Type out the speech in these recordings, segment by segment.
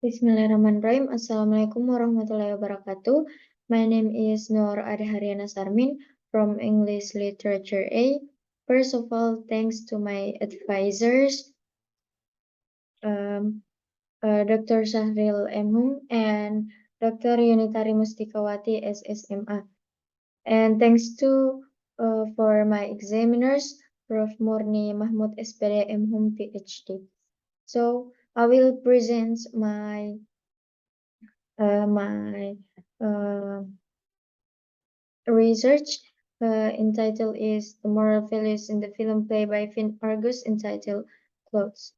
Bismillahirrahmanirrahim. Assalamualaikum warahmatullahi wabarakatuh. My name is Nur Adhariana Sarmin from English Literature A. First of all, thanks to my advisors, Dr. Syahril M. and Dr. Yunitari Mustikawati SSMA. And thanks to for my examiners, Prof. Murni Mahmud SPD M. PhD. So I will present my research entitled is The Moral Values in the Film Play by Finn Argus entitled Clothes.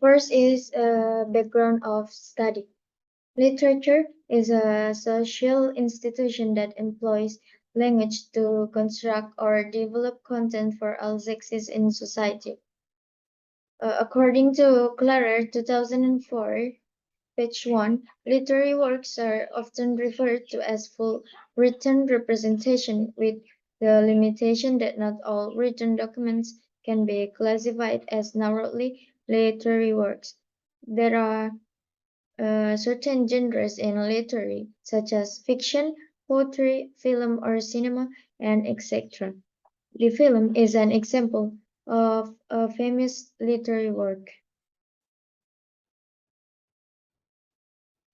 First is background of study. Literature is a social institution that employs language to construct or develop content for all sexes in society. According to Clarer, 2004, Page 1, literary works are often referred to as full written representation, with the limitation that not all written documents can be classified as narrowly literary works. There are certain genres in literary, such as fiction, poetry, film or cinema, and etc. The film is an example of a famous literary work.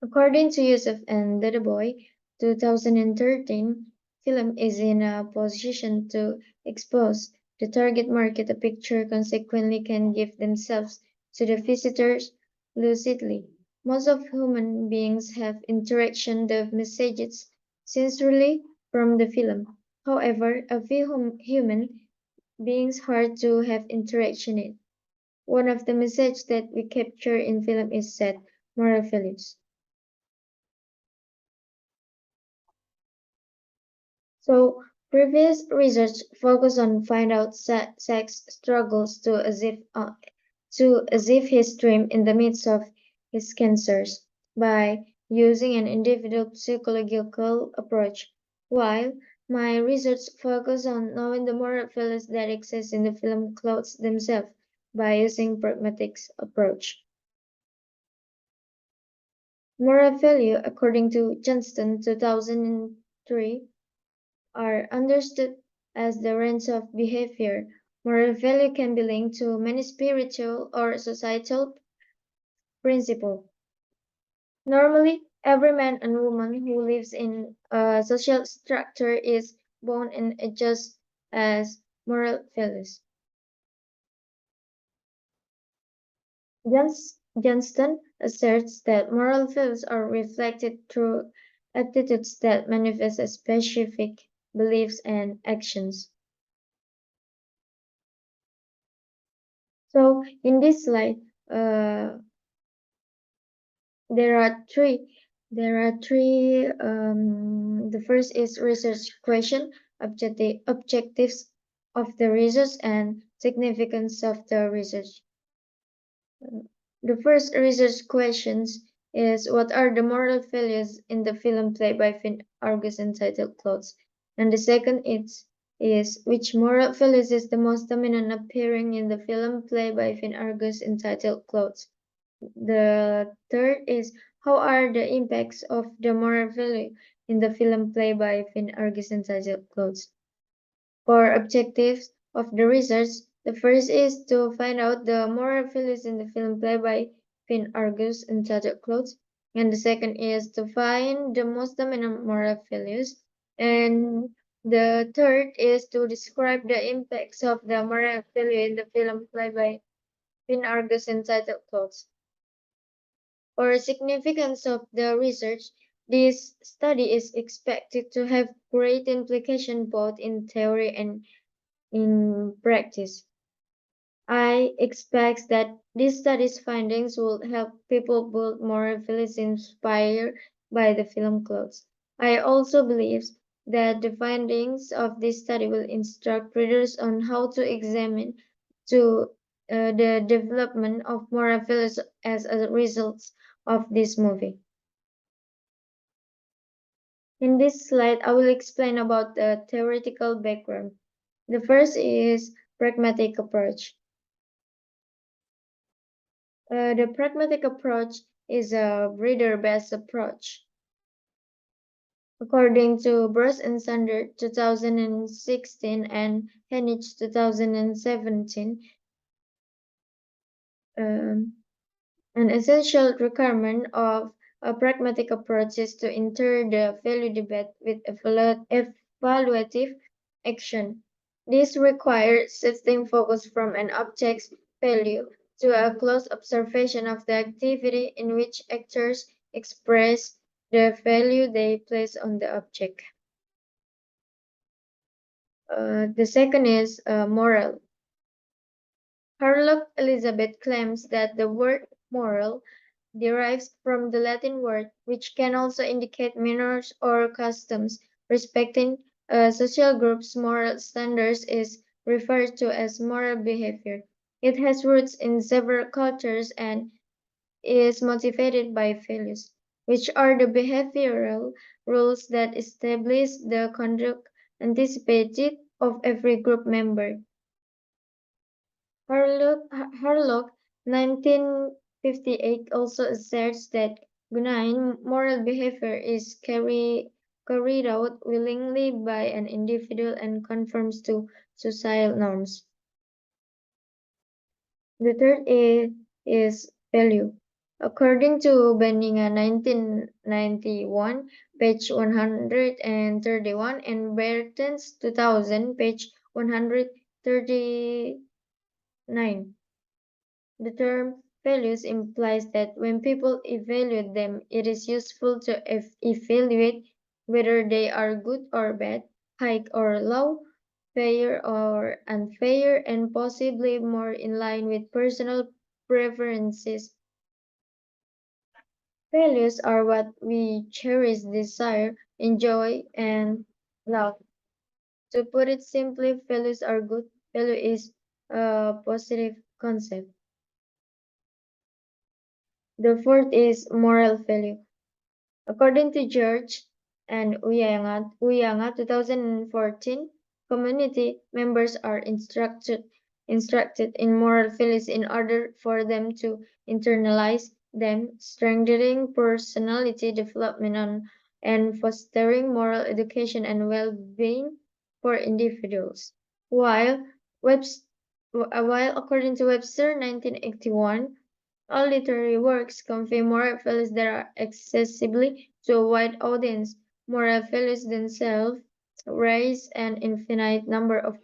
According to Yusuf and Boy, 2013, film is in a position to expose the target market a picture consequently can give themselves to the visitors lucidly. Most of human beings have interaction the messages sincerely from the film. However, a few human beings hard to have interaction in. One of the messages that we capture in film is set moral values. So previous research focused on find out sex struggles to achieve his dream in the midst of his cancers by using an individual psychological approach, while my research focused on knowing the moral values that exist in the film clothes themselves by using pragmatic approach. Moral value, according to Johnston 2003, are understood as the range of behavior. Moral value can be linked to many spiritual or societal principles. Normally, every man and woman who lives in a social structure is born and adjust as moral values. Johnston asserts that moral values are reflected through attitudes that manifest as specific beliefs and actions. So in this slide, there are three. The first is research question, objectives of the research, and significance of the research. The first research questions is what are the moral values in the film played by Finn Argus entitled Clothes? And the second is which moral values is the most dominant appearing in the film played by Finn Argus entitled Clothes? The third is how are the impacts of the moral value in the film played by Finn Argus entitled Clothes? For objectives of the research, the first is to find out the moral values in the film played by Finn Argus entitled Clothes, and the second is to find the most dominant moral values, and the third is to describe the impacts of the moral value in the film played by Finn Argus entitled Clothes. For significance of the research, this study is expected to have great implication both in theory and in practice. I expect that this study's findings will help people build more values inspired by the film Clothes. I also believe that the findings of this study will instruct readers on how to examine the development of moral values as a result of this movie. In this slide, I will explain about the theoretical background. The first is pragmatic approach. The pragmatic approach is a reader-based approach. According to Bruce and Sander 2016 and Henich 2017, um, an essential requirement of a pragmatic approach is to enter the value debate with evaluative action. This requires shifting focus from an object's value to a close observation of the activity in which actors express the value they place on the object. The second is moral. Harlock Elizabeth claims that the word moral derives from the Latin word, which can also indicate manners or customs. Respecting a social group's moral standards is referred to as moral behavior. It has roots in several cultures and is motivated by values, which are the behavioral rules that establish the conduct anticipated of every group member. Harlock 1958 also asserts that benign moral behavior is carried out willingly by an individual and conforms to social norms. The third is value. According to Benninga 1991, page 131, and Bertens 2000, page 139. The term values implies that when people evaluate them, it is useful to evaluate whether they are good or bad, high or low, fair or unfair, and possibly more in line with personal preferences. Values are what we cherish, desire, enjoy, and love. To put it simply, values are good. Value is a positive concept. The fourth is moral value. According to George and Uyanga 2014, community members are instructed in moral values in order for them to internalize them, strengthening personality development and fostering moral education and well-being for individuals. While, Webs- while according to Webster 1981, all literary works convey moral values that are accessible to a wide audience. Moral values themselves raise an infinite number of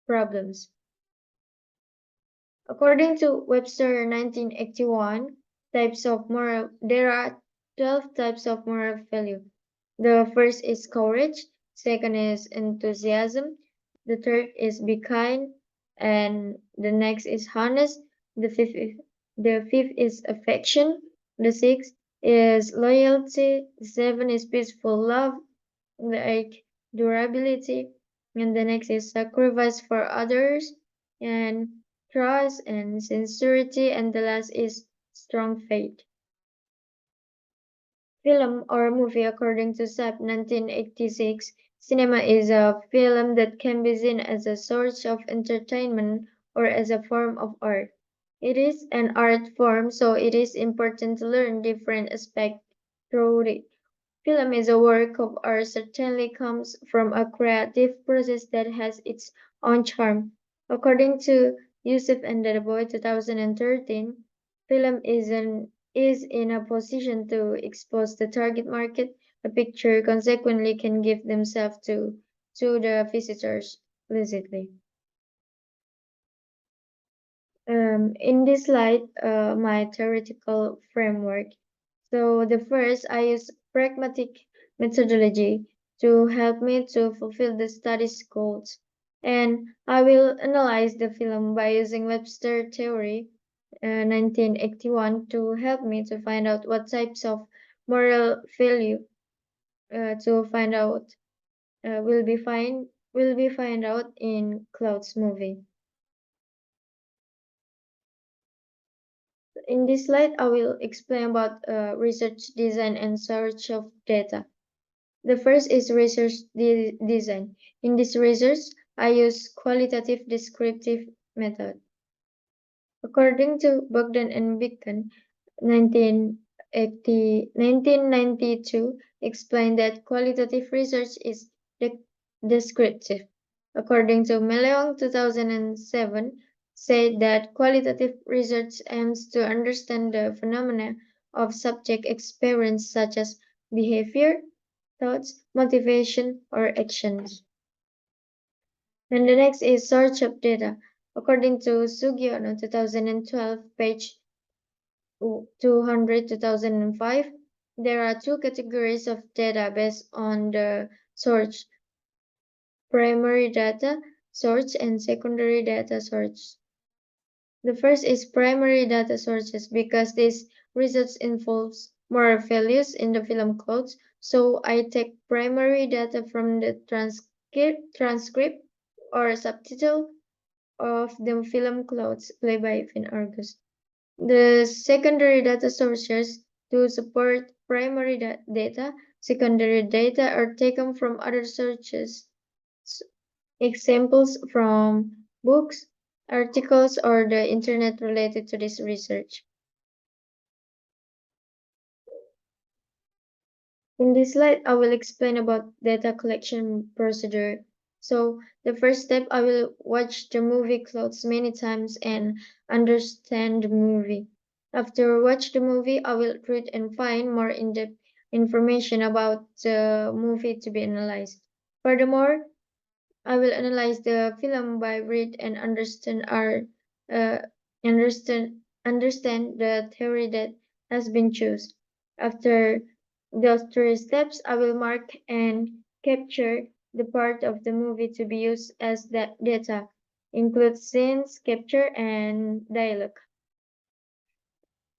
problems. According to Webster 1981, there are 12 types of moral value. The first is courage, second is enthusiasm, the third is be kind, and the next is honest, the fifth is affection, the sixth is loyalty, the seventh is peaceful love, the eighth durability, and the next is sacrifice for others, and trust and sincerity, and the last is strong faith. Film or movie according to SAP 1986, cinema is a film that can be seen as a source of entertainment or as a form of art. It is an art form, so it is important to learn different aspects through it. Film is a work of art certainly comes from a creative process that has its own charm. According to Yusuf and the Boy 2013, film is in a position to expose the target market. A picture consequently can give themselves to the visitors explicitly. In this slide, my theoretical framework. So the first, I use pragmatic methodology to help me to fulfill the study's goals. And I will analyze the film by using Webster theory, 1981, to help me to find out what types of moral value to find out will be find out in Cloud's movie. In this slide, I will explain about research design and search of data. The first is research design. In this research, I use qualitative descriptive method. According to Bogdan and Beacon, 1992 explained that qualitative research is descriptive. According to Meleong 2007, said that qualitative research aims to understand the phenomena of subject experience such as behavior, thoughts, motivation, or actions. And the next is search of data. According to Sugiono 2012, page 200 2005, there are two categories of data based on the source: primary data source and secondary data source. The first is primary data sources because this research involves more values in the film clothes, so I take primary data from the transcript or subtitle of the film clothes played by Finn Argus. The secondary data sources to support primary data. Secondary data are taken from other sources. Examples from books, articles, or the internet related to this research. In this slide, I will explain about data collection procedure. So the first step, I will watch the movie Clothes many times and understand the movie. After watch the movie, I will read and find more in-depth information about the movie to be analyzed. Furthermore, I will analyze the film by read and uh, understand the theory that has been chosen. After those three steps, I will mark and capture the part of the movie to be used as that data, include scenes, capture, and dialogue.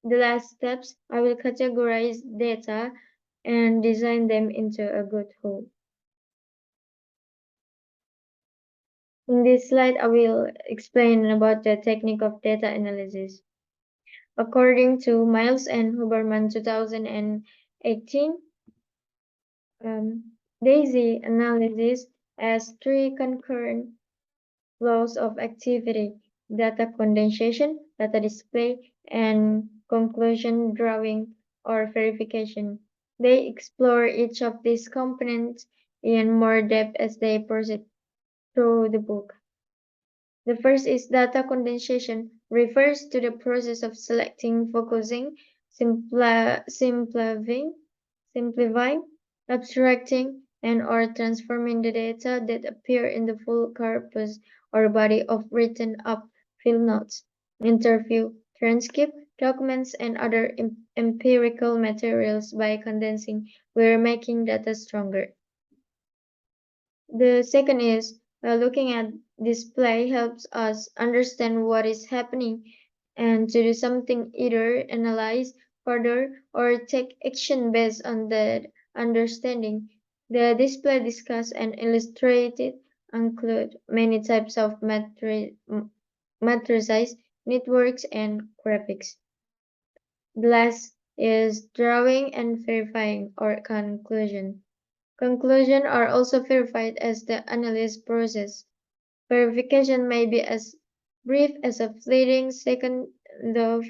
The last steps, I will categorize data and design them into a good whole. In this slide, I will explain about the technique of data analysis. According to Miles and Huberman 2018, DAISY analysis has three concurrent flows of activity: data condensation, data display, and conclusion drawing or verification. They explore each of these components in more depth as they proceed through the book. The first is data condensation, refers to the process of selecting, focusing, simplifying, abstracting, and/or transforming the data that appear in the full corpus or body of written up field notes, interview, transcript, documents, and other empirical materials. By condensing, we're making data stronger. The second is looking at display helps us understand what is happening and to do something, either analyze further or take action based on the understanding. The display discussed and illustrated include many types of matrices, networks, and graphics. The last is drawing and verifying or conclusion. Conclusions are also verified as the analysis process. Verification may be as brief as a fleeting second of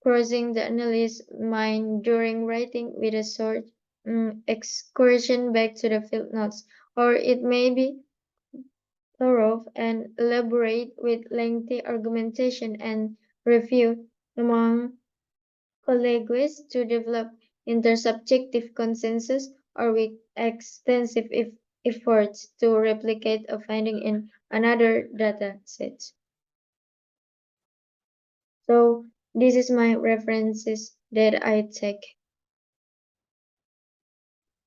crossing the analyst's mind during writing with a short excursion back to the field notes, or it may be thorough and elaborate with lengthy argumentation and review among colleagues to develop intersubjective consensus, or with extensive efforts to replicate a finding in another data set. So this is my references that I take.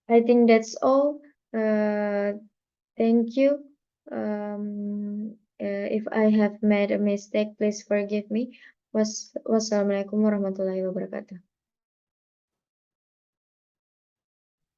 I think that's all. Thank you. If I have made a mistake, please forgive me. Wassalamualaikum warahmatullahi wabarakatuh.